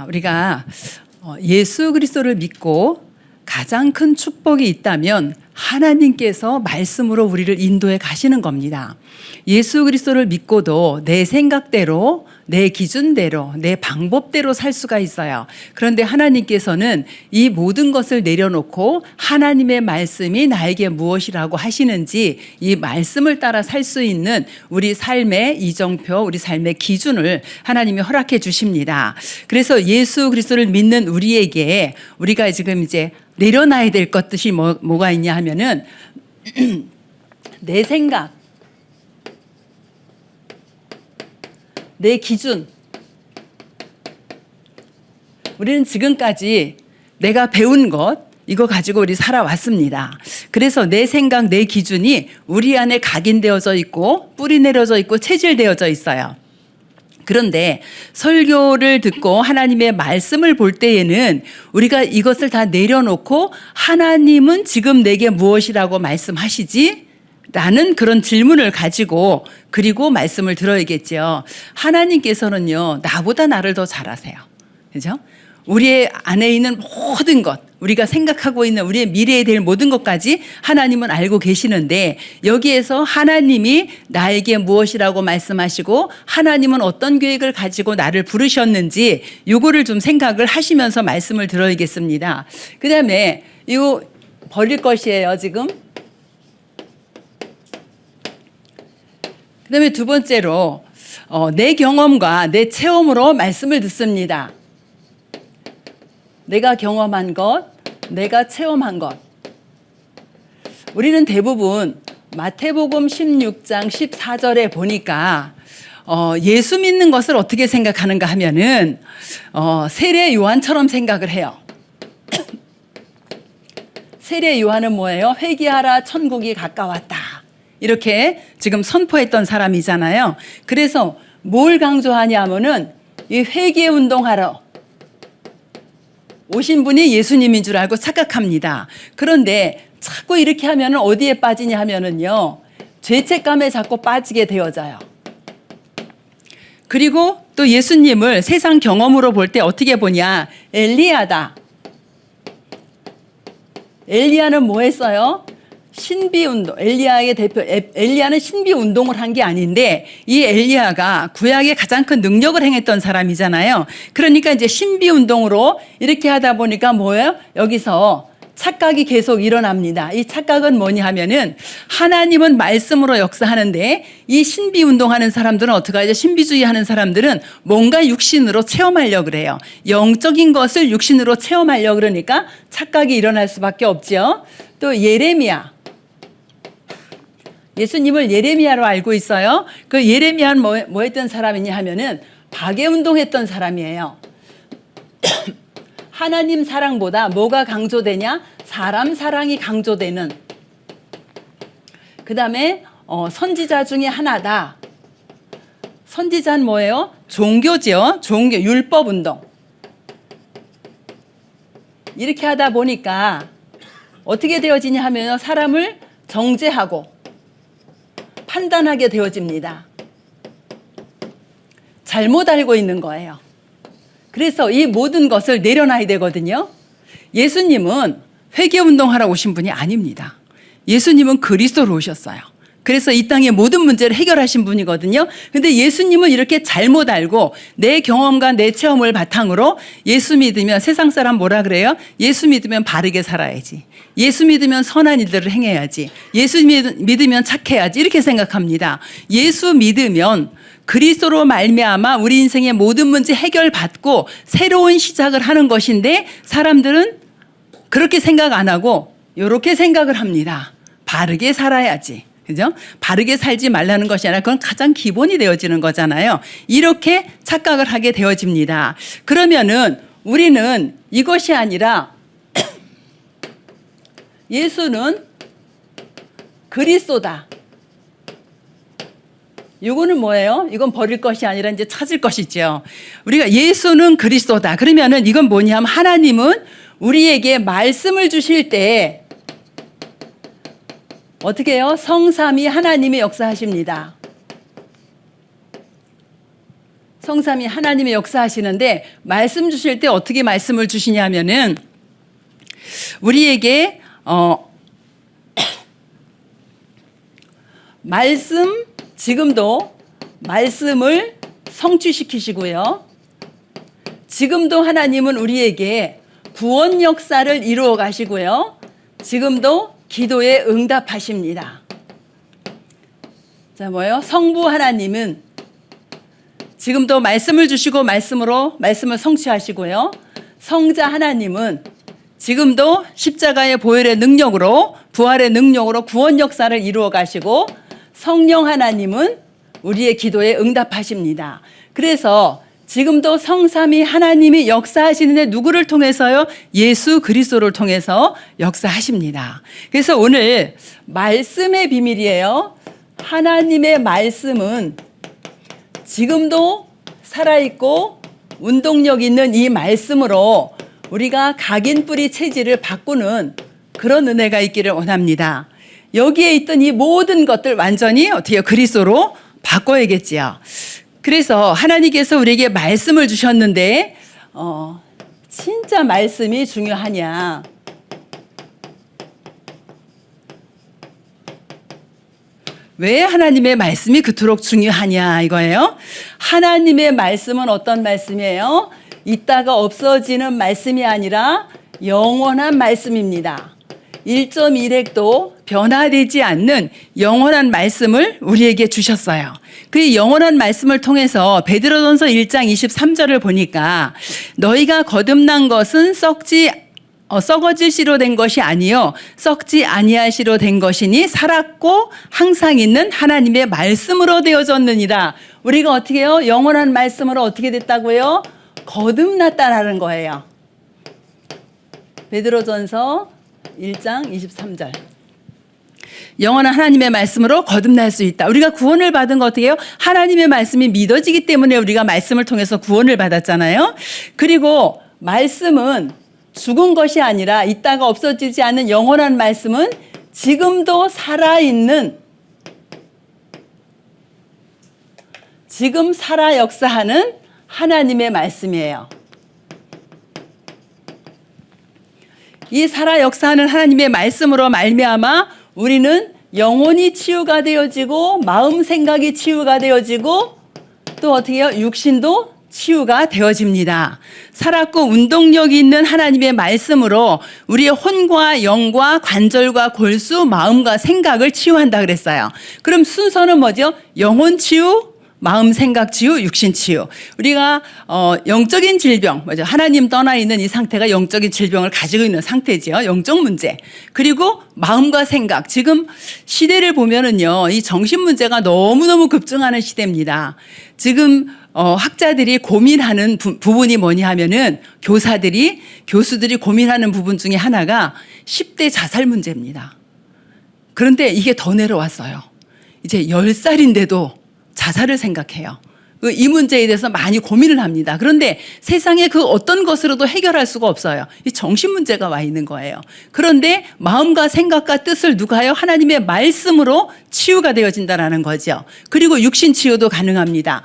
우리가 예수 그리스도를 믿고 가장 큰 축복이 있다면 하나님께서 말씀으로 우리를 인도해 가시는 겁니다. 예수 그리스도를 믿고도 내 생각대로, 내 기준대로, 내 방법대로 살 수가 있어요. 그런데 하나님께서는 이 모든 것을 내려놓고 하나님의 말씀이 나에게 무엇이라고 하시는지 이 말씀을 따라 살 수 있는 우리 삶의 이정표, 우리 삶의 기준을 하나님이 허락해 주십니다. 그래서 예수 그리스도를 믿는 우리에게 우리가 지금 이제 내려놔야 될 것들이 뭐가 있냐 하면은 내 생각, 내 기준. 우리는 지금까지 내가 배운 것 이거 가지고 우리 살아왔습니다. 그래서 내 생각, 내 기준이 우리 안에 각인되어져 있고 뿌리 내려져 있고 체질되어져 있어요. 그런데 설교를 듣고 하나님의 말씀을 볼 때에는 우리가 이것을 다 내려놓고 하나님은 지금 내게 무엇이라고 말씀하시지? 라는 그런 질문을 가지고 그리고 말씀을 들어야겠죠. 하나님께서는요, 나보다 나를 더 잘 아세요. 그죠? 우리의 안에 있는 모든 것, 우리가 생각하고 있는 우리의 미래에 될 모든 것까지 하나님은 알고 계시는데 여기에서 하나님이 나에게 무엇이라고 말씀하시고 하나님은 어떤 계획을 가지고 나를 부르셨는지 요거를 좀 생각을 하시면서 말씀을 들어야겠습니다. 그 다음에 이거 버릴 것이에요, 지금. 그 다음에 두 번째로 내 경험과 내 체험으로 말씀을 듣습니다. 내가 경험한 것, 내가 체험한 것. 우리는 대부분 마태복음 16장 14절에 보니까 예수 믿는 것을 어떻게 생각하는가 하면은 세례 요한처럼 생각을 해요. 세례 요한은 뭐예요? 회개하라, 천국이 가까웠다. 이렇게 지금 선포했던 사람이잖아요. 그래서 뭘 강조하냐면은 이 회개 운동하러 오신 분이 예수님인 줄 알고 착각합니다. 그런데 자꾸 이렇게 하면 어디에 빠지냐 하면은요, 죄책감에 자꾸 빠지게 되어져요. 그리고 또 예수님을 세상 경험으로 볼 때 어떻게 보냐? 엘리야다. 엘리야는 뭐 했어요? 신비운동. 엘리야의 대표, 엘리야는 신비운동을 한 게 아닌데 이 엘리야가 구약의 가장 큰 능력을 행했던 사람이잖아요. 그러니까 이제 신비운동으로 이렇게 하다 보니까 뭐예요? 여기서 착각이 계속 일어납니다. 이 착각은 뭐냐 하면은 하나님은 말씀으로 역사하는데 이 신비운동하는 사람들은 어떻게 하죠? 신비주의 하는 사람들은 뭔가 육신으로 체험하려고 그래요. 영적인 것을 육신으로 체험하려고 그러니까 착각이 일어날 수밖에 없죠. 또 예레미야. 예수님을 예레미야로 알고 있어요. 그 예레미야는 뭐 했던 사람이냐 하면은 박해운동 했던 사람이에요. 하나님 사랑보다 뭐가 강조되냐? 사람 사랑이 강조되는. 그 다음에 선지자 중에 하나다. 선지자는 뭐예요? 종교죠. 종교, 율법운동. 이렇게 하다 보니까 어떻게 되어지냐 하면 사람을 정죄하고 판단하게 되어집니다. 잘못 알고 있는 거예요. 그래서 이 모든 것을 내려놔야 되거든요. 예수님은 회개운동하러 오신 분이 아닙니다. 예수님은 그리스도로 오셨어요. 그래서 이 땅의 모든 문제를 해결하신 분이거든요. 근데 예수님은 이렇게 잘못 알고 내 경험과 내 체험을 바탕으로 예수 믿으면 세상 사람 뭐라 그래요? 예수 믿으면 바르게 살아야지. 예수 믿으면 선한 일들을 행해야지. 예수 믿으면 착해야지. 이렇게 생각합니다. 예수 믿으면 그리스도로 말미암아 우리 인생의 모든 문제 해결받고 새로운 시작을 하는 것인데 사람들은 그렇게 생각 안 하고 이렇게 생각을 합니다. 바르게 살아야지. 그죠? 바르게 살지 말라는 것이 아니라 그건 가장 기본이 되어지는 거잖아요. 이렇게 착각을 하게 되어집니다. 그러면은 우리는 이것이 아니라 예수는 그리스도다. 이거는 뭐예요? 이건 버릴 것이 아니라 이제 찾을 것이죠. 우리가 예수는 그리스도다. 그러면은 이건 뭐냐면 하나님은 우리에게 말씀을 주실 때 어떻게 해요? 성삼위 하나님이 역사하십니다. 성삼위 하나님의 역사하시는데 말씀 주실 때 어떻게 말씀을 주시냐면은 우리에게 말씀 지금도 말씀을 성취시키시고요. 지금도 하나님은 우리에게 구원 역사를 이루어 가시고요. 지금도 기도에 응답하십니다. 자, 뭐예요? 성부 하나님은 지금도 말씀을 주시고 말씀으로 말씀을 성취하시고요. 성자 하나님은 지금도 십자가의 보혈의 능력으로 부활의 능력으로 구원 역사를 이루어 가시고 성령 하나님은 우리의 기도에 응답하십니다. 그래서 지금도 성삼위 하나님이 역사하시는데 누구를 통해서요? 예수 그리스도를 통해서 역사하십니다. 그래서 오늘 말씀의 비밀이에요. 하나님의 말씀은 지금도 살아있고 운동력 있는 이 말씀으로 우리가 각인 뿌리 체질을 바꾸는 그런 은혜가 있기를 원합니다. 여기에 있던 이 모든 것들 완전히 어떻게 그리스도로 바꿔야겠지요. 그래서 하나님께서 우리에게 말씀을 주셨는데 진짜 말씀이 중요하냐? 왜 하나님의 말씀이 그토록 중요하냐 이거예요. 하나님의 말씀은 어떤 말씀이에요? 있다가 없어지는 말씀이 아니라 영원한 말씀입니다. 1.1핵도 변화되지 않는 영원한 말씀을 우리에게 주셨어요. 그 영원한 말씀을 통해서 베드로전서 1장 23절을 보니까 너희가 거듭난 것은 썩어질 씨로 된 것이 아니요 썩지 아니할 씨로 된 것이니 살았고 항상 있는 하나님의 말씀으로 되어졌느니라. 우리가 어떻게 해요? 영원한 말씀으로 어떻게 됐다고요? 거듭났다라는 거예요. 베드로전서 1장 23절. 영원한 하나님의 말씀으로 거듭날 수 있다. 우리가 구원을 받은 거 어떻게 해요? 하나님의 말씀이 믿어지기 때문에 우리가 말씀을 통해서 구원을 받았잖아요. 그리고 말씀은 죽은 것이 아니라 있다가 없어지지 않는 영원한 말씀은 지금도 살아있는, 지금 살아 역사하는 하나님의 말씀이에요. 이 살아 역사하는 하나님의 말씀으로 말미암아 우리는 영혼이 치유가 되어지고 마음 생각이 치유가 되어지고 또 어떻게 해요? 육신도 치유가 되어집니다. 살았고 운동력이 있는 하나님의 말씀으로 우리의 혼과 영과 관절과 골수, 마음과 생각을 치유한다 그랬어요. 그럼 순서는 뭐죠? 영혼 치유, 마음 생각 치유, 육신 치유. 우리가 영적인 질병, 뭐죠? 하나님 떠나 있는 이 상태가 영적인 질병을 가지고 있는 상태지요. 영적 문제. 그리고 마음과 생각. 지금 시대를 보면은요, 이 정신 문제가 너무너무 급증하는 시대입니다. 지금 학자들이 고민하는 부분이 뭐냐 하면은 교수들이 고민하는 부분 중에 하나가 10대 자살 문제입니다. 그런데 이게 더 내려왔어요. 이제 10살인데도 자살을 생각해요. 이 문제에 대해서 많이 고민을 합니다. 그런데 세상에 그 어떤 것으로도 해결할 수가 없어요. 이 정신 문제가 와 있는 거예요. 그런데 마음과 생각과 뜻을 누가 해요? 하나님의 말씀으로 치유가 되어진다는 거죠. 그리고 육신 치유도 가능합니다.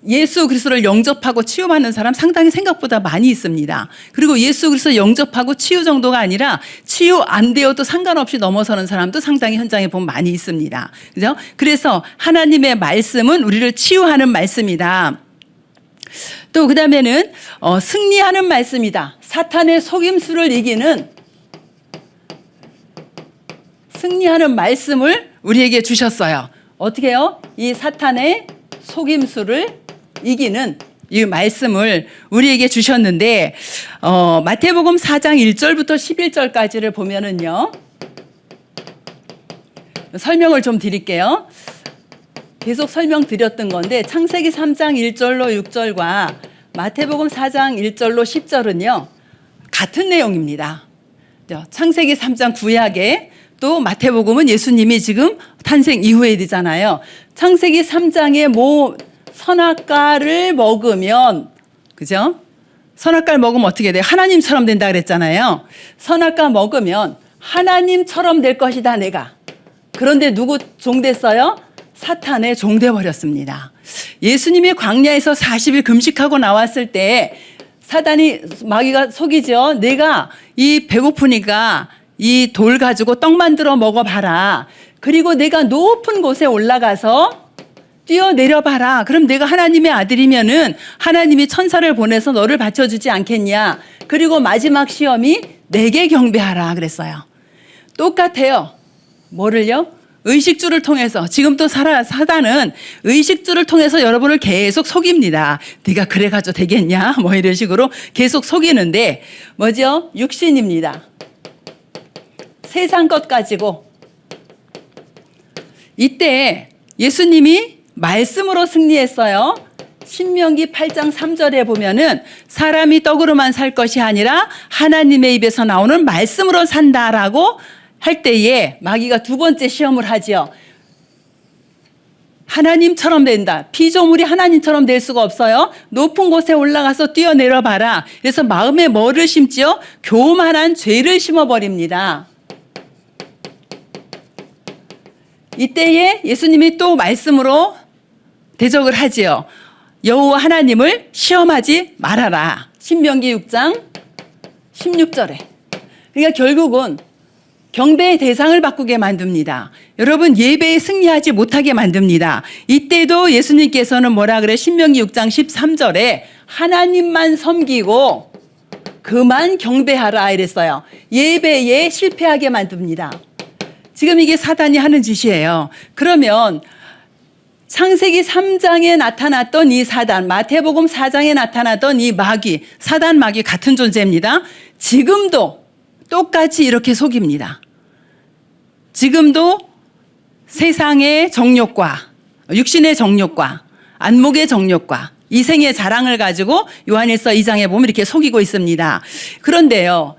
예수 그리스도를 영접하고 치유받는 사람 상당히 생각보다 많이 있습니다. 그리고 예수 그리스도 영접하고 치유 정도가 아니라 치유 안 되어도 상관없이 넘어서는 사람도 상당히 현장에 보면 많이 있습니다. 그죠? 그래서 하나님의 말씀은 우리를 치유하는 말씀이다. 또 그다음에는 승리하는 말씀이다. 사탄의 속임수를 이기는 승리하는 말씀을 우리에게 주셨어요. 어떻게 해요? 이 사탄의 속임수를 이기는 이 말씀을 우리에게 주셨는데 마태복음 4장 1절부터 11절까지를 보면은요. 설명을 좀 드릴게요. 계속 설명드렸던 건데 창세기 3장 1절로 6절과 마태복음 4장 1절로 10절은요. 같은 내용입니다. 창세기 3장 구약에 또 마태복음은 예수님이 지금 탄생 이후에 되잖아요. 창세기 3장에 선악과를 먹으면, 그죠? 선악과를 먹으면 어떻게 돼요? 하나님처럼 된다 그랬잖아요. 선악과 먹으면 하나님처럼 될 것이다, 내가. 그런데 누구 종 됐어요? 사탄의 종 돼버렸습니다. 예수님이 광야에서 40일 금식하고 나왔을 때 사단이 마귀가 속이죠. 내가 이 배고프니까 이 돌 가지고 떡 만들어 먹어봐라. 그리고 내가 높은 곳에 올라가서 뛰어내려봐라. 그럼 내가 하나님의 아들이면은 하나님이 천사를 보내서 너를 받쳐주지 않겠냐. 그리고 마지막 시험이 내게 경배하라 그랬어요. 똑같아요. 뭐를요? 의식주를 통해서. 지금 또 사단은 의식주를 통해서 여러분을 계속 속입니다. 네가 그래가지고 되겠냐? 뭐 이런 식으로 계속 속이는데 뭐죠? 육신입니다. 세상 것 가지고. 이때 예수님이 말씀으로 승리했어요. 신명기 8장 3절에 보면은 사람이 떡으로만 살 것이 아니라 하나님의 입에서 나오는 말씀으로 산다라고 할 때에 마귀가 두 번째 시험을 하지요. 하나님처럼 된다. 피조물이 하나님처럼 될 수가 없어요. 높은 곳에 올라가서 뛰어내려 봐라. 그래서 마음에 뭐를 심지요? 교만한 죄를 심어버립니다. 이때에 예수님이 또 말씀으로 대적을 하지요. 여호와 하나님을 시험하지 말아라. 신명기 6장 16절에. 그러니까 결국은 경배의 대상을 바꾸게 만듭니다. 여러분 예배에 승리하지 못하게 만듭니다. 이때도 예수님께서는 뭐라 그래? 신명기 6장 13절에 하나님만 섬기고 그만 경배하라 이랬어요. 예배에 실패하게 만듭니다. 지금 이게 사단이 하는 짓이에요. 그러면 창세기 3장에 나타났던 이 사단, 마태복음 4장에 나타났던 이 마귀, 사단 마귀 같은 존재입니다. 지금도 똑같이 이렇게 속입니다. 지금도 세상의 정욕과 육신의 정욕과 안목의 정욕과 이생의 자랑을 가지고 요한일서 2장에 보면 이렇게 속이고 있습니다. 그런데요,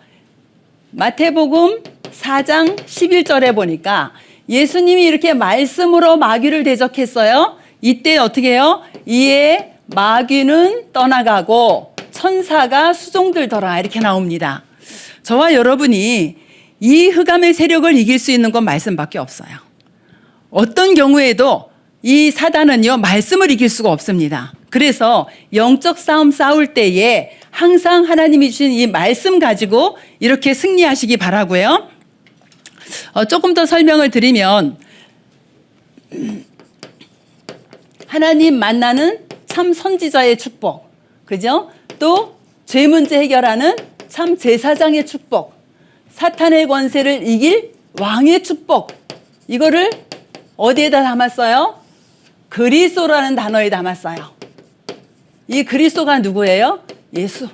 마태복음 4장 11절에 보니까 예수님이 이렇게 말씀으로 마귀를 대적했어요. 이때 어떻게 해요? 이에 마귀는 떠나가고 천사가 수종들더라 이렇게 나옵니다. 저와 여러분이 이 흑암의 세력을 이길 수 있는 건 말씀밖에 없어요. 어떤 경우에도 이 사단은요, 말씀을 이길 수가 없습니다. 그래서 영적 싸움 싸울 때에 항상 하나님이 주신 이 말씀 가지고 이렇게 승리하시기 바라고요. 조금 더 설명을 드리면 하나님 만나는 참 선지자의 축복, 그죠? 또 죄 문제 해결하는 참 제사장의 축복, 사탄의 권세를 이길 왕의 축복, 이거를 어디에다 담았어요? 그리스도라는 단어에 담았어요. 이 그리스도가 누구예요? 예수.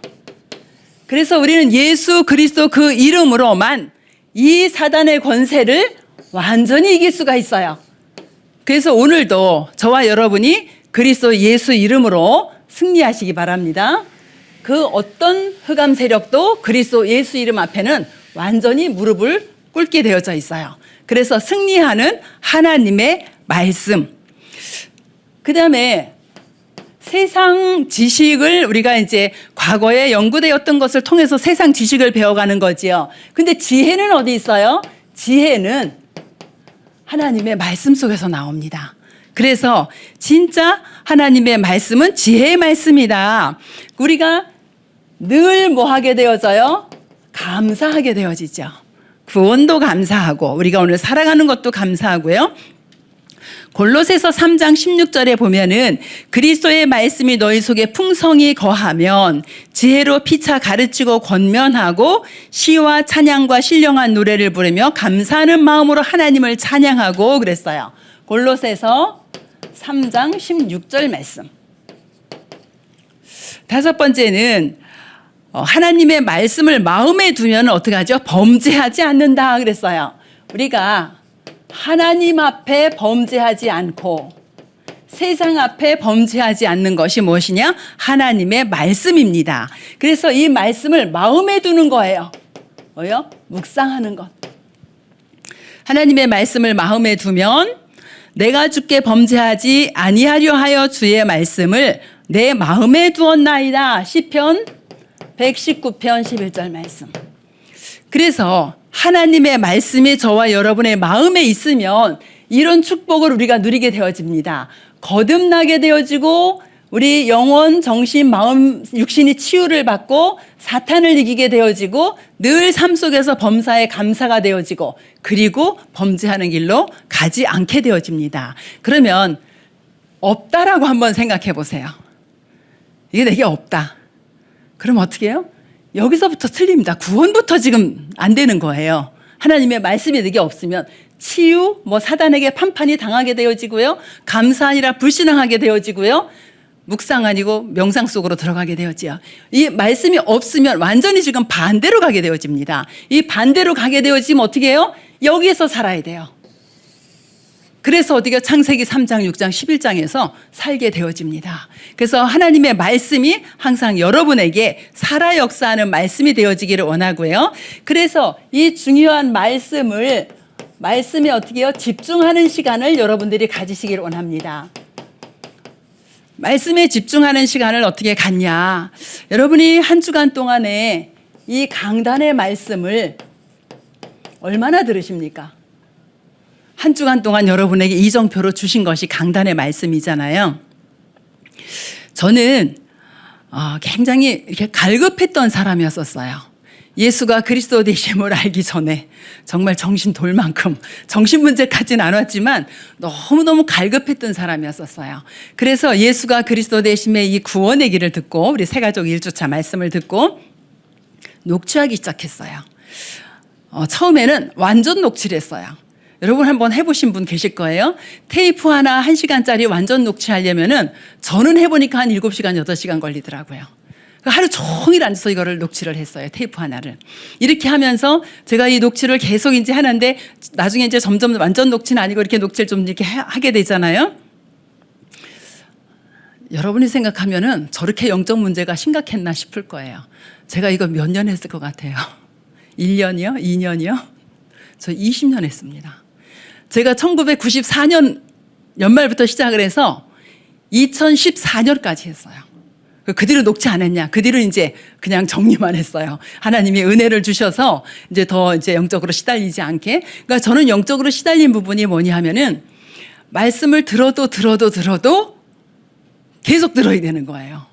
그래서 우리는 예수 그리스도 그 이름으로만 이 사단의 권세를 완전히 이길 수가 있어요. 그래서 오늘도 저와 여러분이 그리스도 예수 이름으로 승리하시기 바랍니다. 그 어떤 흑암 세력도 그리스도 예수 이름 앞에는 완전히 무릎을 꿇게 되어져 있어요. 그래서 승리하는 하나님의 말씀. 그 다음에 세상 지식을 우리가 이제 과거에 연구되었던 것을 통해서 세상 지식을 배워가는 거지요. 근데 지혜는 어디 있어요? 지혜는 하나님의 말씀 속에서 나옵니다. 그래서 진짜 하나님의 말씀은 지혜의 말씀이다. 우리가 늘 뭐 하게 되어져요? 감사하게 되어지죠. 구원도 감사하고 우리가 오늘 살아가는 것도 감사하고요. 골로새서 3장 16절에 보면은 그리스도의 말씀이 너희 속에 풍성히 거하면 지혜로 피차 가르치고 권면하고 시와 찬양과 신령한 노래를 부르며 감사하는 마음으로 하나님을 찬양하고 그랬어요. 골로새서 3장 16절 말씀. 다섯 번째는 하나님의 말씀을 마음에 두면 어떻게 하죠? 범죄하지 않는다 그랬어요. 우리가 하나님 앞에 범죄하지 않고 세상 앞에 범죄하지 않는 것이 무엇이냐? 하나님의 말씀입니다. 그래서 이 말씀을 마음에 두는 거예요. 뭐요? 묵상하는 것. 하나님의 말씀을 마음에 두면 내가 주께 범죄하지 아니하려 하여 주의 말씀을 내 마음에 두었나이다. 시편 119편 11절 말씀. 그래서 하나님의 말씀이 저와 여러분의 마음에 있으면 이런 축복을 우리가 누리게 되어집니다. 거듭나게 되어지고 우리 영혼, 정신, 마음, 육신이 치유를 받고 사탄을 이기게 되어지고 늘 삶 속에서 범사에 감사가 되어지고 그리고 범죄하는 길로 가지 않게 되어집니다. 그러면 없다라고 한번 생각해 보세요. 이게 내게 없다. 그럼 어떻게 해요? 여기서부터 틀립니다. 구원부터 지금 안 되는 거예요. 하나님의 말씀이 내게 없으면 치유, 사단에게 판판이 당하게 되어지고요. 감사 아니라 불신앙하게 되어지고요. 묵상 아니고 명상 속으로 들어가게 되어지요. 이 말씀이 없으면 완전히 지금 반대로 가게 되어집니다. 이 반대로 가게 되어지면 어떻게 해요? 여기에서 살아야 돼요. 그래서 어디가 창세기 3장, 6장, 11장에서 살게 되어집니다. 그래서 하나님의 말씀이 항상 여러분에게 살아 역사하는 말씀이 되어지기를 원하고요. 그래서 이 중요한 말씀에 어떻게 해요? 집중하는 시간을 여러분들이 가지시기를 원합니다. 말씀에 집중하는 시간을 어떻게 갖냐. 여러분이 한 주간 동안에 이 강단의 말씀을 얼마나 들으십니까? 한 주간 동안 여러분에게 이정표로 주신 것이 강단의 말씀이잖아요. 저는 굉장히 이렇게 갈급했던 사람이었었어요. 예수가 그리스도 되심을 알기 전에 정말 정신 돌 만큼 정신 문제까지는 안 왔지만 너무너무 갈급했던 사람이었었어요. 그래서 예수가 그리스도 되심의 이 구원의 길을 듣고 우리 새가족 1주차 말씀을 듣고 녹취하기 시작했어요. 처음에는 완전 녹취를 했어요. 여러분 한번 해보신 분 계실 거예요. 테이프 하나 1시간짜리 완전 녹취하려면은 저는 해보니까 한 7시간, 8시간 걸리더라고요. 하루 종일 앉아서 이거를 녹취를 했어요. 테이프 하나를. 이렇게 하면서 제가 이 녹취를 계속 이제 하는데 나중에 이제 점점 완전 녹취는 아니고 이렇게 녹취를 좀 이렇게 하게 되잖아요. 여러분이 생각하면은 저렇게 영적 문제가 심각했나 싶을 거예요. 제가 이거 몇 년 했을 것 같아요. 1년이요? 2년이요? 저 20년 했습니다. 제가 1994년 연말부터 시작을 해서 2014년까지 했어요. 그 뒤로 녹취 안 했냐? 그 뒤로 이제 그냥 정리만 했어요. 하나님이 은혜를 주셔서 이제 더 이제 영적으로 시달리지 않게. 그러니까 저는 영적으로 시달린 부분이 뭐냐 하면은 말씀을 들어도 계속 들어야 되는 거예요.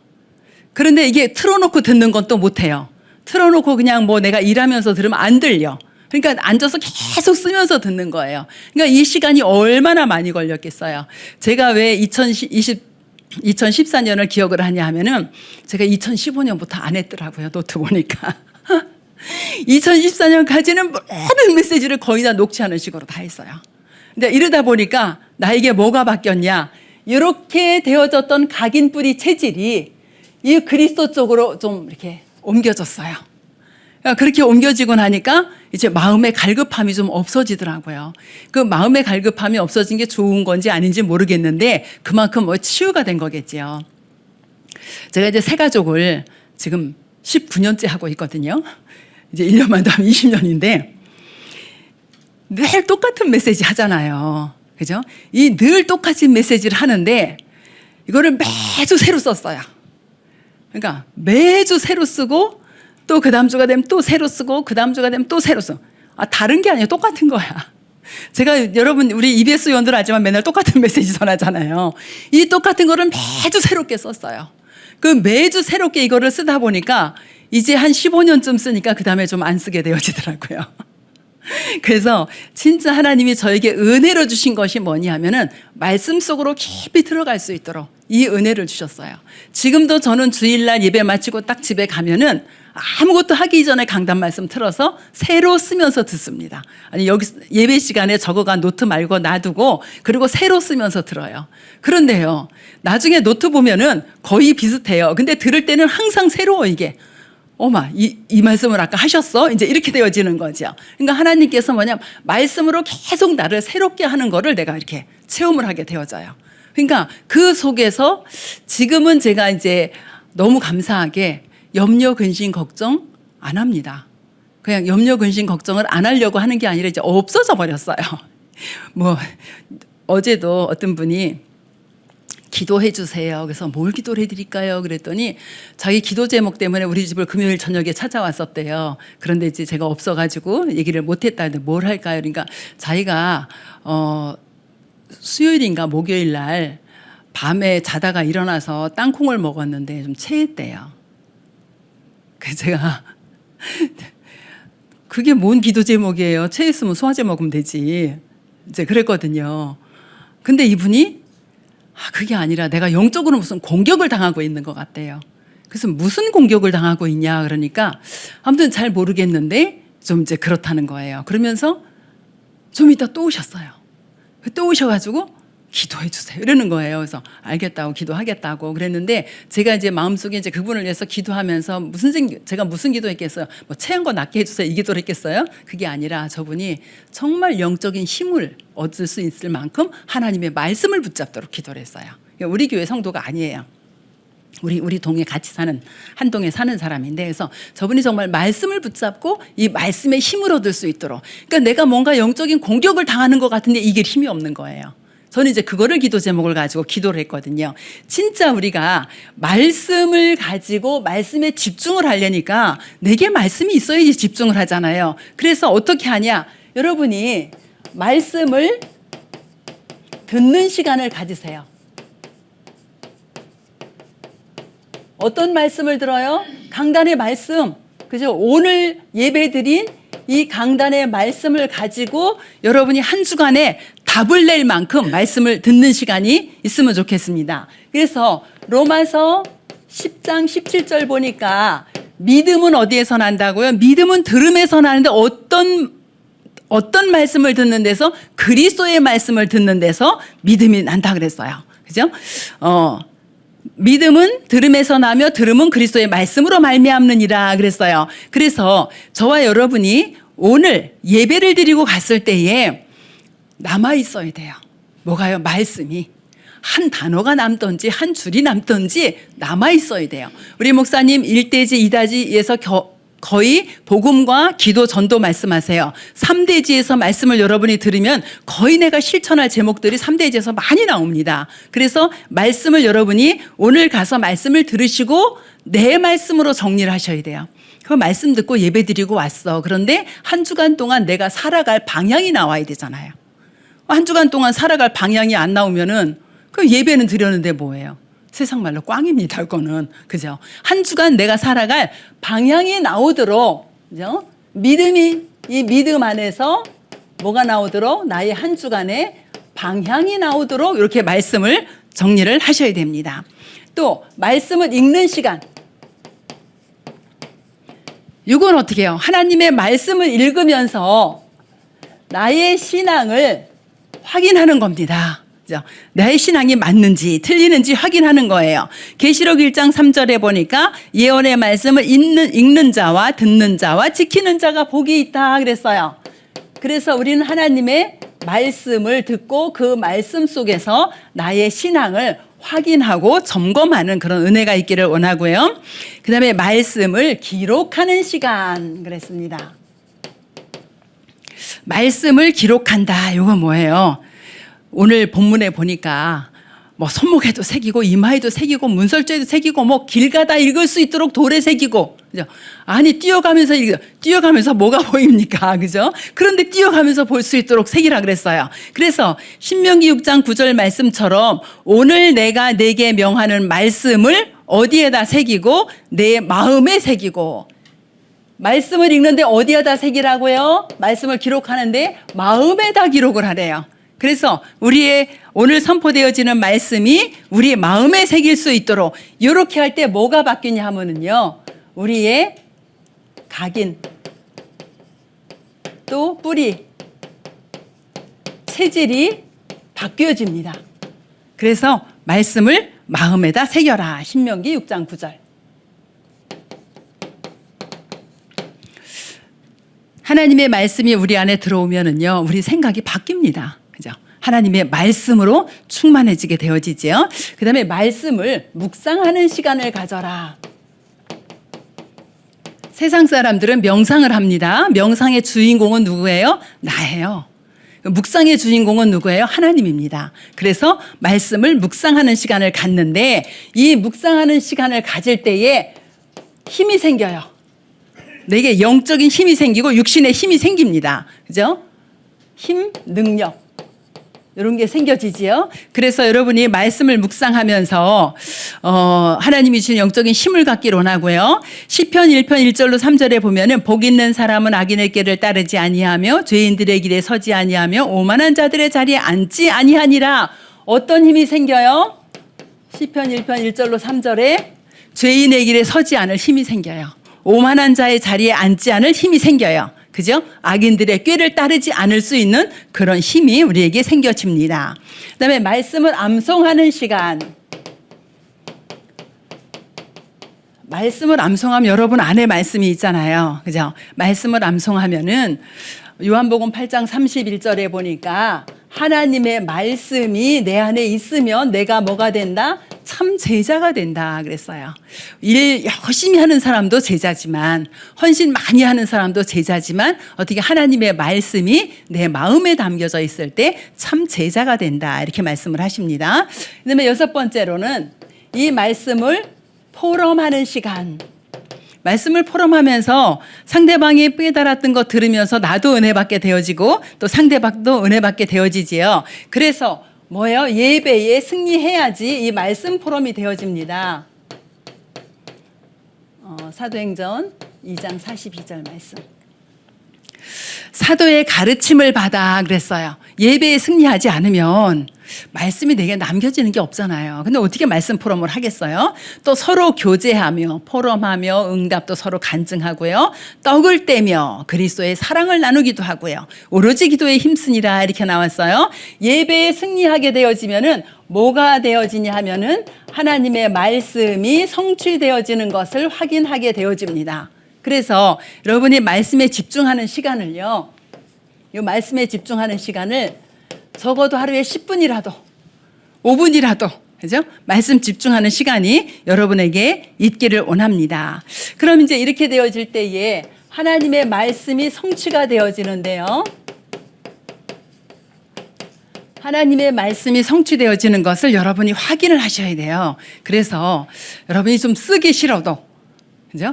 그런데 이게 틀어놓고 듣는 건 또 못해요. 틀어놓고 그냥 내가 일하면서 들으면 안 들려. 그러니까 앉아서 계속 쓰면서 듣는 거예요. 그러니까 이 시간이 얼마나 많이 걸렸겠어요. 제가 왜 2014년을 기억을 하냐 하면은 제가 2015년부터 안 했더라고요. 노트 보니까. 2014년까지는 모든 메시지를 거의 다 녹취하는 식으로 다 했어요. 근데 이러다 보니까 나에게 뭐가 바뀌었냐. 이렇게 되어졌던 각인 뿌리 체질이 이 그리스도 쪽으로 좀 이렇게 옮겨졌어요. 그렇게 옮겨지고 나니까 이제 마음의 갈급함이 좀 없어지더라고요. 그 마음의 갈급함이 없어진 게 좋은 건지 아닌지 모르겠는데 그만큼 치유가 된 거겠지요. 제가 이제 새가족을 지금 19년째 하고 있거든요. 이제 1년만 더 하면 20년인데 늘 똑같은 메시지 하잖아요. 그죠? 이 늘 똑같은 메시지를 하는데 이거를 매주 새로 썼어요. 그러니까 매주 새로 쓰고 또 그 다음 주가 되면 또 새로 쓰고 그 다음 주가 되면 또 새로 써. 다른 게 아니에요. 똑같은 거야. 제가 여러분 우리 EBS 요원들 알지만 맨날 똑같은 메시지 전하잖아요. 이 똑같은 거를 매주 새롭게 썼어요. 그 매주 새롭게 이거를 쓰다 보니까 이제 한 15년쯤 쓰니까 그 다음에 좀 안 쓰게 되어지더라고요. 그래서 진짜 하나님이 저에게 은혜로 주신 것이 뭐냐 하면은 말씀 속으로 깊이 들어갈 수 있도록 이 은혜를 주셨어요. 지금도 저는 주일날 예배 마치고 딱 집에 가면은 아무것도 하기 전에 강단 말씀 틀어서 새로 쓰면서 듣습니다. 아니 여기 예배 시간에 적어간 노트 말고 놔두고 그리고 새로 쓰면서 들어요. 그런데요 나중에 노트 보면은 거의 비슷해요. 근데 들을 때는 항상 새로워 이게. 이 말씀을 아까 하셨어? 이제 이렇게 되어지는 거죠. 그러니까 하나님께서 말씀으로 계속 나를 새롭게 하는 거를 내가 이렇게 체험을 하게 되어져요. 그러니까 그 속에서 지금은 제가 이제 너무 감사하게 염려, 근심, 걱정 안 합니다. 그냥 염려, 근심, 걱정을 안 하려고 하는 게 아니라 이제 없어져 버렸어요. 어제도 어떤 분이 기도해 주세요. 그래서 뭘 기도를 해드릴까요? 그랬더니 자기 기도 제목 때문에 우리 집을 금요일 저녁에 찾아왔었대요. 그런데 이제 제가 없어가지고 얘기를 못했다는데 뭘 할까요? 그러니까 자기가 수요일인가 목요일 날 밤에 자다가 일어나서 땅콩을 먹었는데 좀 체했대요. 그래서 제가 그게 뭔 기도 제목이에요. 체했으면 소화제 먹으면 되지. 이제 그랬거든요. 근데 이분이 그게 아니라 내가 영적으로 무슨 공격을 당하고 있는 것 같대요. 그래서 무슨 공격을 당하고 있냐 그러니까 아무튼 잘 모르겠는데 좀 이제 그렇다는 거예요. 그러면서 좀 이따 또 오셨어요. 또 오셔가지고 기도해 주세요 이러는 거예요. 그래서 알겠다고 기도하겠다고 그랬는데 제가 이제 마음속에 이제 그분을 위해서 기도하면서 제가 무슨 기도했겠어요? 뭐 체한 거 낫게 해주세요 이 기도를 했겠어요? 그게 아니라 저분이 정말 영적인 힘을 얻을 수 있을 만큼 하나님의 말씀을 붙잡도록 기도를 했어요. 우리 교회 성도가 아니에요. 우리 동에 같이 사는 한 동에 사는 사람인데 그래서 저분이 정말 말씀을 붙잡고 이 말씀의 힘을 얻을 수 있도록 그러니까 내가 뭔가 영적인 공격을 당하는 것 같은데 이게 힘이 없는 거예요. 저는 이제 그거를 기도 제목을 가지고 기도를 했거든요. 진짜 우리가 말씀을 가지고 말씀에 집중을 하려니까 내게 말씀이 있어야지 집중을 하잖아요. 그래서 어떻게 하냐? 여러분이 말씀을 듣는 시간을 가지세요. 어떤 말씀을 들어요? 강단의 말씀. 그죠? 오늘 예배드린 이 강단의 말씀을 가지고 여러분이 한 주간에 답을 낼 만큼 말씀을 듣는 시간이 있으면 좋겠습니다. 그래서 로마서 10장 17절 보니까 믿음은 어디에서 난다고요? 믿음은 들음에서 나는데 어떤 말씀을 듣는 데서 그리스도의 말씀을 듣는 데서 믿음이 난다 그랬어요. 그죠? 믿음은 들음에서 나며 들음은 그리스도의 말씀으로 말미암느니라 그랬어요. 그래서 저와 여러분이 오늘 예배를 드리고 갔을 때에 남아 있어야 돼요. 뭐가요? 말씀이 한 단어가 남든지 한 줄이 남든지 남아 있어야 돼요. 우리 목사님 1대지 2대지에서 거의 복음과 기도 전도 말씀하세요. 3대지에서 말씀을 여러분이 들으면 거의 내가 실천할 제목들이 3대지에서 많이 나옵니다. 그래서 말씀을 여러분이 오늘 가서 말씀을 들으시고 내 말씀으로 정리를 하셔야 돼요. 그 말씀 듣고 예배 드리고 왔어. 그런데 한 주간 동안 내가 살아갈 방향이 나와야 되잖아요. 한 주간 동안 살아갈 방향이 안 나오면은 그 예배는 드렸는데 뭐예요? 세상 말로 꽝입니다. 그거는. 그죠? 한 주간 내가 살아갈 방향이 나오도록, 그죠? 이 믿음 안에서 뭐가 나오도록 나의 한 주간의 방향이 나오도록 이렇게 말씀을 정리를 하셔야 됩니다. 또 말씀을 읽는 시간. 이건 어떻게 해요? 하나님의 말씀을 읽으면서 나의 신앙을 확인하는 겁니다. 나의 신앙이 맞는지 틀리는지 확인하는 거예요. 계시록 1장 3절에 보니까 예언의 말씀을 읽는 자와 듣는 자와 지키는 자가 복이 있다 그랬어요. 그래서 우리는 하나님의 말씀을 듣고 그 말씀 속에서 나의 신앙을 확인하고 점검하는 그런 은혜가 있기를 원하고요. 그 다음에 말씀을 기록하는 시간 그랬습니다. 말씀을 기록한다. 이건 뭐예요? 오늘 본문에 보니까 뭐 손목에도 새기고 이마에도 새기고 문설주에도 새기고 뭐 길 가다 읽을 수 있도록 돌에 새기고 그죠? 아니 뛰어가면서 뭐가 보입니까? 그죠? 그런데 뛰어가면서 볼 수 있도록 새기라 그랬어요. 그래서 신명기 6장 9절 말씀처럼 오늘 내가 내게 명하는 말씀을 어디에다 새기고 내 마음에 새기고 말씀을 읽는데 어디에다 새기라고요? 말씀을 기록하는데 마음에다 기록을 하래요. 그래서 우리의 오늘 선포되어지는 말씀이 우리의 마음에 새길 수 있도록 이렇게 할 때 뭐가 바뀌냐 하면은요. 우리의 각인 또 뿌리 체질이 바뀌어집니다. 그래서 말씀을 마음에다 새겨라. 신명기 6장 9절. 하나님의 말씀이 우리 안에 들어오면은요. 우리 생각이 바뀝니다. 그죠? 하나님의 말씀으로 충만해지게 되어지죠. 그 다음에 말씀을 묵상하는 시간을 가져라. 세상 사람들은 명상을 합니다. 명상의 주인공은 누구예요? 나예요. 묵상의 주인공은 누구예요? 하나님입니다. 그래서 말씀을 묵상하는 시간을 갖는데 이 묵상하는 시간을 가질 때에 힘이 생겨요. 내게 영적인 힘이 생기고 육신의 힘이 생깁니다. 그죠? 힘, 능력. 이런 게 생겨지지요. 그래서 여러분이 말씀을 묵상하면서 하나님이 주신 영적인 힘을 갖기를 원하고요. 시편 1편 1절로 3절에 보면은 복 있는 사람은 악인의 길을 따르지 아니하며 죄인들의 길에 서지 아니하며 오만한 자들의 자리에 앉지 아니하니라. 어떤 힘이 생겨요? 시편 1편 1절로 3절에 죄인의 길에 서지 않을 힘이 생겨요. 오만한 자의 자리에 앉지 않을 힘이 생겨요. 그죠? 악인들의 꾀를 따르지 않을 수 있는 그런 힘이 우리에게 생겨집니다. 그다음에 말씀을 암송하는 시간. 말씀을 암송하면 여러분 안에 말씀이 있잖아요. 그죠? 말씀을 암송하면은 요한복음 8장 31절에 보니까 하나님의 말씀이 내 안에 있으면 내가 뭐가 된다? 참 제자가 된다 그랬어요. 일 열심히 하는 사람도 제자지만, 헌신 많이 하는 사람도 제자지만, 어떻게 하나님의 말씀이 내 마음에 담겨져 있을 때 참 제자가 된다 이렇게 말씀을 하십니다. 그다음에 여섯 번째로는 이 말씀을 포럼하는 시간. 말씀을 포럼하면서 상대방이 깨달았던 거 들으면서 나도 은혜 받게 되어지고 또 상대방도 은혜 받게 되어지지요. 그래서 뭐예요? 예배에 승리해야지 이 말씀 포럼이 되어집니다. 사도행전 2장 42절 말씀. 사도의 가르침을 받아 그랬어요. 예배에 승리하지 않으면 말씀이 내게 남겨지는 게 없잖아요. 근데 어떻게 말씀 포럼을 하겠어요? 또 서로 교제하며 포럼하며 응답도 서로 간증하고요. 떡을 떼며 그리스도의 사랑을 나누기도 하고요. 오로지 기도에 힘쓰니라 이렇게 나왔어요. 예배에 승리하게 되어지면은 뭐가 되어지냐 하면은 하나님의 말씀이 성취되어지는 것을 확인하게 되어집니다. 그래서 여러분이 말씀에 집중하는 시간을요. 이 말씀에 집중하는 시간을 적어도 하루에 10분이라도 5분이라도 그죠? 말씀 집중하는 시간이 여러분에게 있기를 원합니다. 그럼 이제 이렇게 되어질 때에 하나님의 말씀이 성취가 되어지는데요. 하나님의 말씀이 성취되어지는 것을 여러분이 확인을 하셔야 돼요. 그래서 여러분이 좀 쓰기 싫어도 그죠?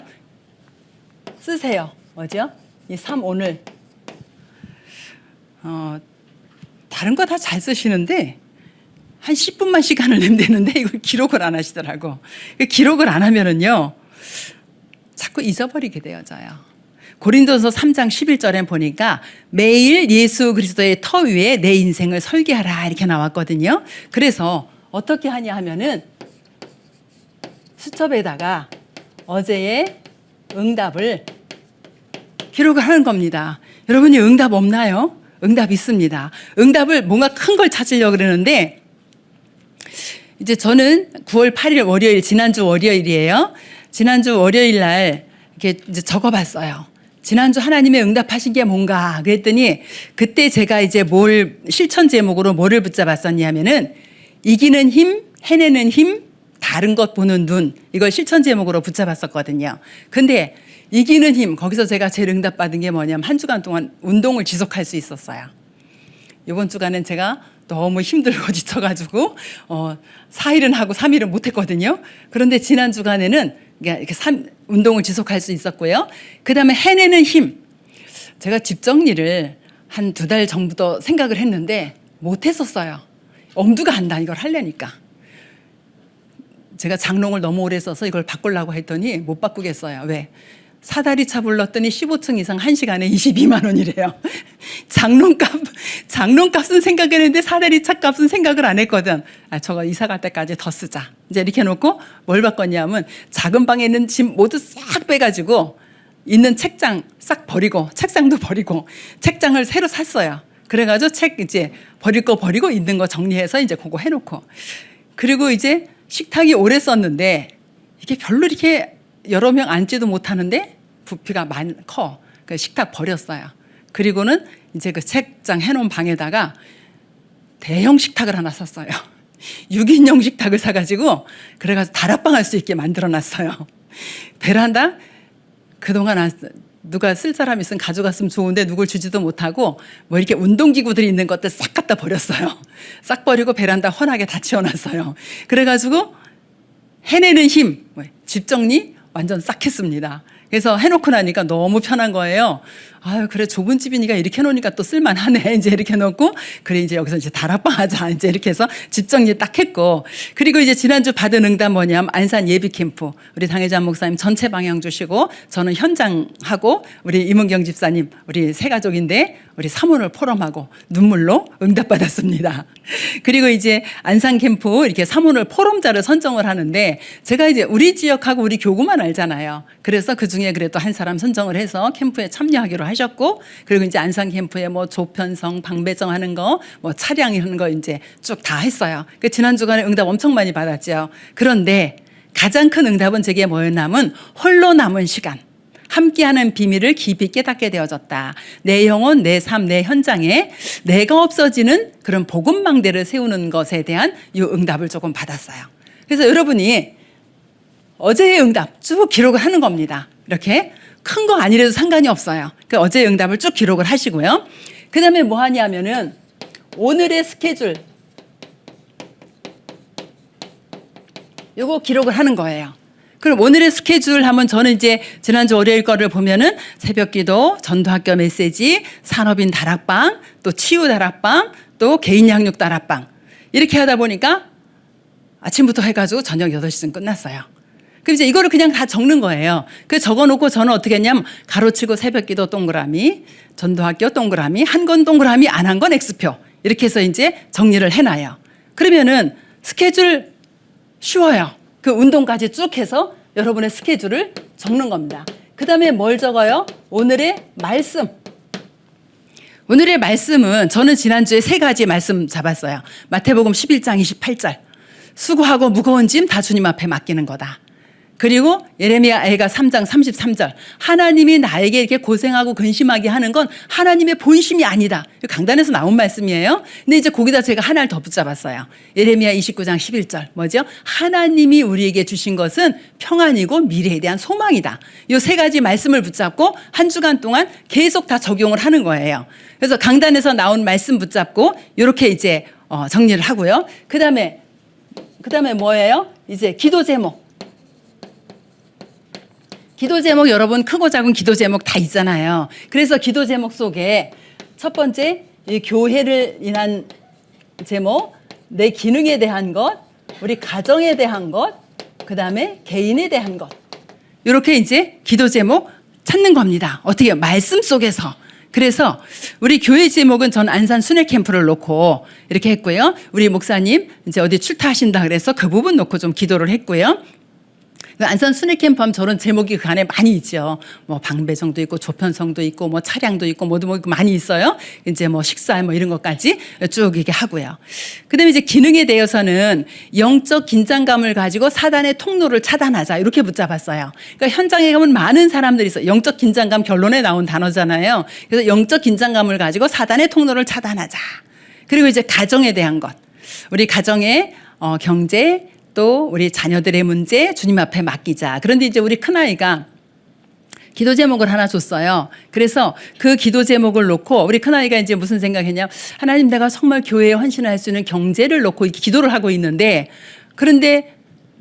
쓰세요. 뭐죠? 이 3오늘 다른 거 다 잘 쓰시는데 한 10분만 시간을 내면 되는데 이걸 기록을 안 하시더라고. 기록을 안 하면은요 자꾸 잊어버리게 되어져요. 고린도서 3장 11절에 보니까 매일 예수 그리스도의 터 위에 내 인생을 설계하라 이렇게 나왔거든요. 그래서 어떻게 하냐 하면은 수첩에다가 어제의 응답을 기록을 하는 겁니다. 여러분이 응답 없나요? 응답 있습니다. 응답을 뭔가 큰 걸 찾으려고 그러는데 이제 저는 9월 8일 월요일 지난주 월요일이에요. 지난주 월요일 날 이렇게 이제 적어봤어요. 지난주 하나님의 응답하신 게 뭔가 그랬더니 그때 제가 이제 뭘 실천 제목으로 뭐를 붙잡았었냐면은 이기는 힘, 해내는 힘, 다른 것 보는 눈 이걸 실천 제목으로 붙잡았었거든요. 근데 이기는 힘 거기서 제가 제일 응답받은 게 뭐냐면 한 주간 동안 운동을 지속할 수 있었어요. 이번 주간은 제가 너무 힘들고 지쳐가지고 4일은 하고 3일은 못했거든요. 그런데 지난 주간에는 이렇게 운동을 지속할 수 있었고요. 그다음에 해내는 힘. 제가 집 정리를 한 2달 전부터 생각을 했는데 못했었어요. 엄두가 안 나 이걸 하려니까. 제가 장롱을 너무 오래 써서 이걸 바꾸려고 했더니 못 바꾸겠어요. 왜? 사다리 차 불렀더니 15층 이상 1시간에 22만 원이래요. 장롱값은 생각했는데 사다리 차 값은 생각을 안 했거든. 저거 이사 갈 때까지 더 쓰자. 이제 이렇게 해놓고 뭘 바꿨냐면 작은 방에 있는 짐 모두 싹 빼가지고 있는 책장 싹 버리고 책상도 버리고 책장을 새로 샀어요. 그래가지고 책 이제 버릴 거 버리고 있는 거 정리해서 이제 그거 해놓고 그리고 이제 식탁이 오래 썼는데 이게 별로 이렇게 여러 명 앉지도 못하는데 부피가 커. 그 식탁 버렸어요. 그리고는 이제 그 책장 해놓은 방에다가 대형 식탁을 하나 샀어요. 6인용 식탁을 사가지고 그래가지고 다락방 할 수 있게 만들어놨어요. 베란다 그동안 누가 쓸 사람 있으면 가져갔으면 좋은데 누굴 주지도 못하고 뭐 이렇게 운동기구들이 있는 것들 싹 갖다 버렸어요. 싹 버리고 베란다 헌하게 다 치워놨어요. 그래가지고 해내는 힘, 집 정리 완전 싹 했습니다. 그래서 해놓고 나니까 너무 편한 거예요. 아유, 그래, 좁은 집이니까 이렇게 해놓으니까 또 쓸만하네. 이제 이렇게 놓고, 그래, 이제 여기서 이제 다락방 하자. 이제 이렇게 해서 집 정리 딱 했고. 그리고 이제 지난주 받은 응답 뭐냐면 안산 예비 캠프. 우리 당회장 목사님 전체 방향 주시고, 저는 현장하고, 우리 임은경 집사님, 우리 세 가족인데, 우리 사모를 포럼하고 눈물로 응답받았습니다. 그리고 이제 안산 캠프 이렇게 사모를 포럼자를 선정을 하는데 제가 이제 우리 지역하고 우리 교구만 알잖아요. 그래서 그 중에 그래도 한 사람 선정을 해서 캠프에 참여하기로 하셨고 그리고 이제 안산 캠프에 뭐 조편성, 방배정 하는 거, 뭐 차량 하는 거 이제 쭉 다 했어요. 그 지난 주간에 응답 엄청 많이 받았죠. 그런데 가장 큰 응답은 제게 뭐였냐면 홀로 남은 시간. 함께하는 비밀을 깊이 깨닫게 되어졌다. 내 영혼, 내 삶, 내 현장에 내가 없어지는 그런 복음망대를 세우는 것에 대한 이 응답을 조금 받았어요. 그래서 여러분이 어제의 응답 쭉 기록을 하는 겁니다. 이렇게 큰 거 아니라도 상관이 없어요. 그 어제의 응답을 쭉 기록을 하시고요. 그 다음에 뭐 하냐면은 오늘의 스케줄 요거 기록을 하는 거예요. 그럼 오늘의 스케줄 하면 저는 이제 지난주 월요일 거를 보면은 새벽 기도, 전도학교 메시지, 산업인 다락방, 또 치유 다락방, 또 개인 양육 다락방. 이렇게 하다 보니까 아침부터 해가지고 저녁 8시쯤 끝났어요. 그럼 이제 이거를 그냥 다 적는 거예요. 그 적어놓고 저는 어떻게 했냐면 가로치고 새벽 기도 동그라미, 전도학교 동그라미, 한 건 동그라미, 안 한 건 X표. 이렇게 해서 이제 정리를 해놔요. 그러면은 스케줄 쉬워요. 그 운동까지 쭉 해서 여러분의 스케줄을 적는 겁니다. 그 다음에 뭘 적어요? 오늘의 말씀. 오늘의 말씀은 저는 지난주에 3가지 말씀 잡았어요. 마태복음 11장 28절. 수고하고 무거운 짐 다 주님 앞에 맡기는 거다. 그리고 예레미야 애가 3장 33절. 하나님이 나에게 이렇게 고생하고 근심하게 하는 건 하나님의 본심이 아니다. 강단에서 나온 말씀이에요. 근데 이제 거기다 제가 하나를 더 붙잡았어요. 예레미야 29장 11절. 뭐죠? 하나님이 우리에게 주신 것은 평안이고 미래에 대한 소망이다. 이 3가지 말씀을 붙잡고 한 주간 동안 계속 다 적용을 하는 거예요. 그래서 강단에서 나온 말씀 붙잡고 이렇게 이제 정리를 하고요. 그 다음에 뭐예요? 이제 기도 제목. 기도 제목 여러분 크고 작은 기도 제목 다 있잖아요. 그래서 기도 제목 속에 첫 번째 이 교회를 인한 제목, 내 기능에 대한 것, 우리 가정에 대한 것, 그 다음에 개인에 대한 것. 이렇게 이제 기도 제목 찾는 겁니다. 어떻게 말씀 속에서. 그래서 우리 교회 제목은 전 안산 순회 캠프를 놓고 이렇게 했고요. 우리 목사님 이제 어디 출타하신다 그래서 그 부분 놓고 좀 기도를 했고요. 안산 순회 캠프 하면 저런 제목이 그 안에 많이 있죠. 뭐 방배정도 있고 조편성도 있고 뭐 차량도 있고 뭐도 뭐 많이 있어요. 이제 뭐 식사 뭐 이런 것까지 쭉 이렇게 하고요. 그다음에 이제 기능에 대해서는 영적 긴장감을 가지고 사단의 통로를 차단하자 이렇게 붙잡았어요. 그러니까 현장에 가면 많은 사람들이 있어요. 영적 긴장감 결론에 나온 단어잖아요. 그래서 영적 긴장감을 가지고 사단의 통로를 차단하자. 그리고 이제 가정에 대한 것. 우리 가정의 경제 또 우리 자녀들의 문제 주님 앞에 맡기자. 그런데 이제 우리 큰아이가 기도 제목을 하나 줬어요. 그래서 그 기도 제목을 놓고 우리 큰아이가 이제 무슨 생각했냐. 하나님 내가 정말 교회에 헌신할 수 있는 경제를 놓고 기도를 하고 있는데 그런데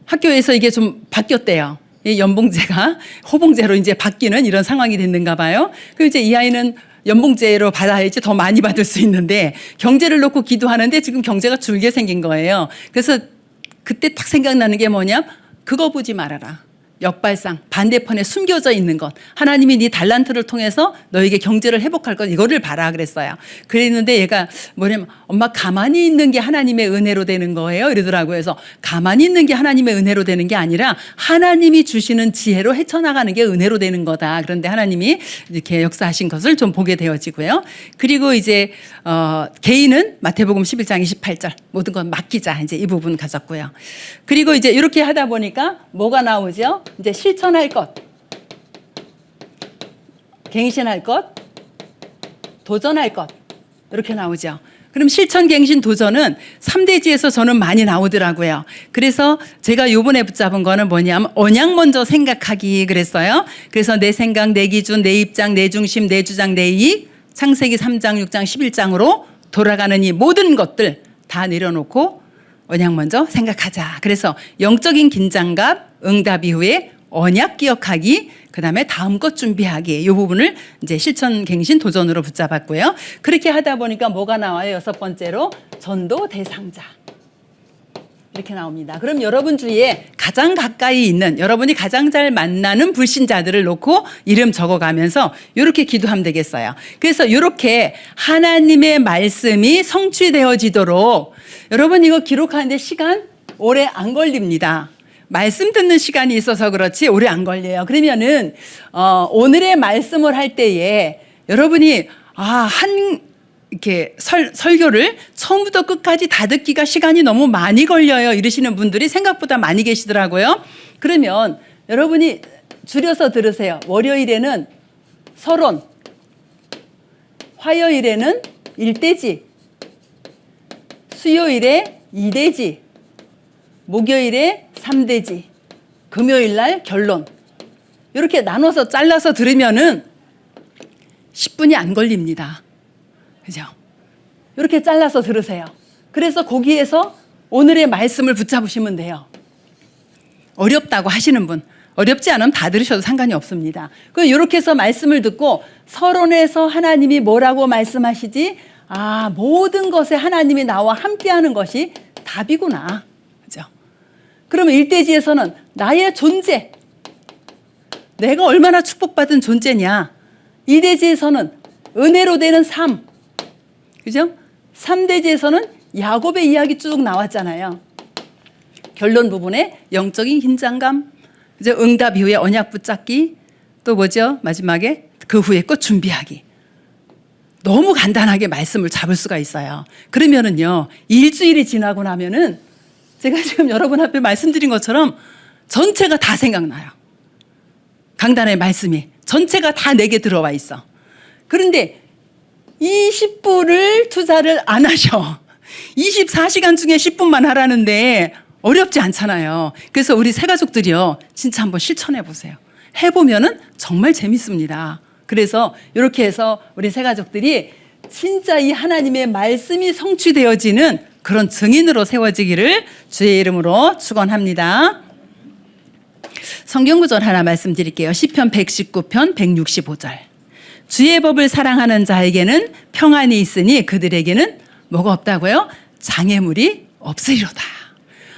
학교에서 이게 좀 바뀌었대요. 이 연봉제가 호봉제로 이제 바뀌는 이런 상황이 됐는가 봐요. 그럼 이제 이 아이는 연봉제로 받아야지 더 많이 받을 수 있는데 경제를 놓고 기도하는데 지금 경제가 줄게 생긴 거예요. 그래서 그때 딱 생각나는 게 뭐냐? 그거 보지 말아라. 역발상 반대편에 숨겨져 있는 것. 하나님이 네 달란트를 통해서 너에게 경제를 회복할 것 이거를 봐라 그랬어요. 그랬는데 얘가 뭐냐면 엄마 가만히 있는 게 하나님의 은혜로 되는 거예요 이러더라고요. 그래서 가만히 있는 게 하나님의 은혜로 되는 게 아니라 하나님이 주시는 지혜로 헤쳐나가는 게 은혜로 되는 거다. 그런데 하나님이 이렇게 역사하신 것을 좀 보게 되어지고요. 그리고 이제 개인은 마태복음 11장 28절 모든 건 맡기자 이제 이 부분 가졌고요. 그리고 이제 이렇게 하다 보니까 뭐가 나오죠? 이제 실천할 것, 갱신할 것, 도전할 것 이렇게 나오죠. 그럼 실천, 갱신, 도전은 3대지에서 저는 많이 나오더라고요. 그래서 제가 요번에 붙잡은 거는 뭐냐면 언약 먼저 생각하기 그랬어요. 그래서 내 생각, 내 기준, 내 입장, 내 중심, 내 주장, 내 이익 창세기 3장, 6장, 11장으로 돌아가는 이 모든 것들 다 내려놓고 언약 먼저 생각하자. 그래서 영적인 긴장감, 응답 이후에 언약 기억하기, 그다음에 다음 것 준비하기, 이 부분을 이제 실천 갱신 도전으로 붙잡았고요. 그렇게 하다 보니까 뭐가 나와요? 6번째로 전도 대상자. 이렇게 나옵니다. 그럼 여러분 주위에 가장 가까이 있는, 여러분이 가장 잘 만나는 불신자들을 놓고 이름 적어가면서 이렇게 기도하면 되겠어요. 그래서 이렇게 하나님의 말씀이 성취되어지도록, 여러분 이거 기록하는데 시간 오래 안 걸립니다. 말씀 듣는 시간이 있어서 그렇지 오래 안 걸려요. 오늘의 말씀을 할 때에 여러분이 이렇게 설교를 처음부터 끝까지 다 듣기가 시간이 너무 많이 걸려요, 이러시는 분들이 생각보다 많이 계시더라고요. 그러면 여러분이 줄여서 들으세요. 월요일에는 서론, 화요일에는 일대지, 수요일에 이대지, 목요일에 3대지, 금요일 날 결론. 이렇게 나눠서 잘라서 들으면은 10분이 안 걸립니다. 그죠? 이렇게 잘라서 들으세요. 그래서 거기에서 오늘의 말씀을 붙잡으시면 돼요. 어렵다고 하시는 분, 어렵지 않으면 다 들으셔도 상관이 없습니다. 이렇게 해서 말씀을 듣고 서론에서 하나님이 뭐라고 말씀하시지? 모든 것에 하나님이 나와 함께하는 것이 답이구나. 그죠? 그러면 일대지에서는 나의 존재, 내가 얼마나 축복받은 존재냐. 이대지에서는 은혜로 되는 삶, 그죠? 3대지에서는 야곱의 이야기 쭉 나왔잖아요. 결론 부분에 영적인 긴장감, 그죠? 응답 이후에 언약 붙잡기, 또 뭐죠? 마지막에 그 후에 것 준비하기. 너무 간단하게 말씀을 잡을 수가 있어요. 그러면은요, 일주일이 지나고 나면은 제가 지금 여러분 앞에 말씀드린 것처럼 전체가 다 생각나요. 강단의 말씀이 전체가 다 내게 들어와 있어. 그런데 20분을 투자를 안 하셔. 24시간 중에 10분만 하라는데 어렵지 않잖아요. 그래서 우리 새가족들이요, 진짜 한번 실천해 보세요. 해보면은 정말 재밌습니다. 그래서 이렇게 해서 우리 새가족들이 진짜 이 하나님의 말씀이 성취되어지는 그런 증인으로 세워지기를 주의 이름으로 축원합니다. 성경 구절 하나 말씀드릴게요. 시편 119편 165절. 주의 법을 사랑하는 자에게는 평안이 있으니 그들에게는 뭐가 없다고요? 장애물이 없으리로다.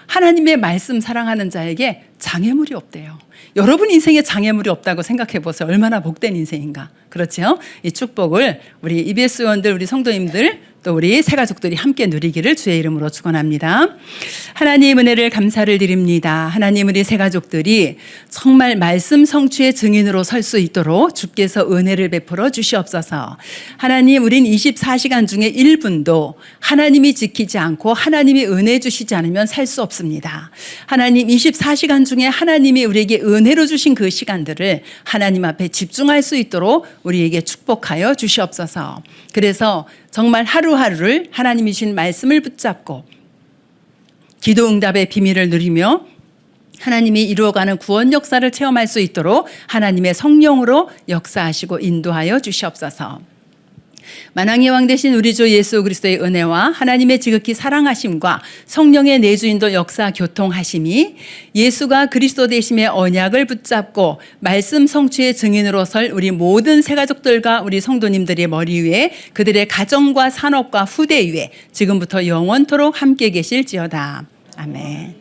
하나님의 말씀 사랑하는 자에게 장애물이 없대요. 여러분 인생에 장애물이 없다고 생각해 보세요. 얼마나 복된 인생인가. 그렇죠? 이 축복을 우리 EBS 의원들, 우리 성도님들, 또 우리 새가족들이 함께 누리기를 주의 이름으로 축원합니다. 하나님 은혜를 감사를 드립니다. 하나님 우리 새가족들이 정말 말씀 성취의 증인으로 설 수 있도록 주께서 은혜를 베풀어 주시옵소서. 하나님, 우린 24시간 중에 1분도 하나님이 지키지 않고 하나님이 은혜 주시지 않으면 살 수 없습니다. 하나님, 24시간 중에 하나님이 우리에게 은혜로 주신 그 시간들을 하나님 앞에 집중할 수 있도록 우리에게 축복하여 주시옵소서. 그래서 정말 하루하루를 하나님이 주신 말씀을 붙잡고 기도 응답의 비밀을 누리며 하나님이 이루어가는 구원 역사를 체험할 수 있도록 하나님의 성령으로 역사하시고 인도하여 주시옵소서. 만왕의 왕 되신 우리 주 예수 그리스도의 은혜와 하나님의 지극히 사랑하심과 성령의 내주인도 역사 교통하심이 예수가 그리스도 되심의 언약을 붙잡고 말씀 성취의 증인으로 설 우리 모든 새가족들과 우리 성도님들의 머리 위에 그들의 가정과 산업과 후대 위에 지금부터 영원토록 함께 계실지어다. 아멘.